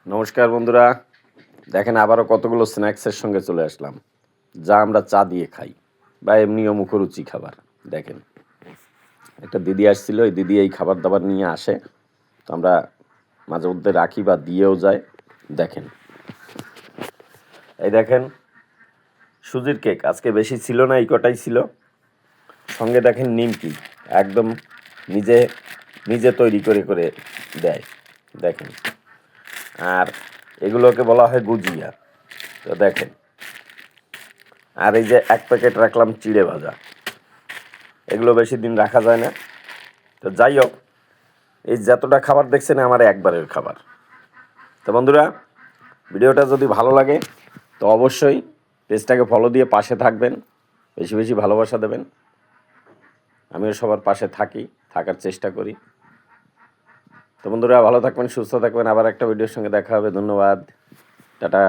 নমস্কার বন্ধুরা, দেখেন আবারও কতগুলো স্ন্যাক্সের সঙ্গে চলে আসলাম, যা আমরা চা দিয়ে খাই বা এমনিও মুখরুচি খাবার। দেখেন, একটা দিদি আসছিল, এই দিদি এই খাবার দাবার নিয়ে আসে, তো আমরা মাঝে মধ্যে রাখি বা দিয়েও যায়। দেখেন, এই দেখেন সুজির কেক, আজকে বেশি ছিল না, এই কটাই ছিল। সঙ্গে দেখেন নিমকি, একদম নিজে নিজে তৈরি করে করে দেয়। দেখেন, আর এগুলোকে বলা হয় গুজিয়া। তো দেখেন, আর এই যে এক প্যাকেট রাখলাম চিড়ে ভাজা, এগুলো বেশি দিন রাখা যায় না। তো যাই হোক, এই যতটা খাবার দেখছেন আমার একবারের খাবার। তো বন্ধুরা, ভিডিওটা যদি ভালো লাগে তো অবশ্যই পেজটাকে ফলো দিয়ে পাশে থাকবেন, বেশি বেশি ভালোবাসা দেবেন। আমিও সবার পাশে থাকার চেষ্টা করি। তো বন্ধুরা, ভালো থাকবেন, সুস্থ থাকবেন। আবার একটা ভিডিওর সঙ্গে দেখা হবে। ধন্যবাদ, টাটা।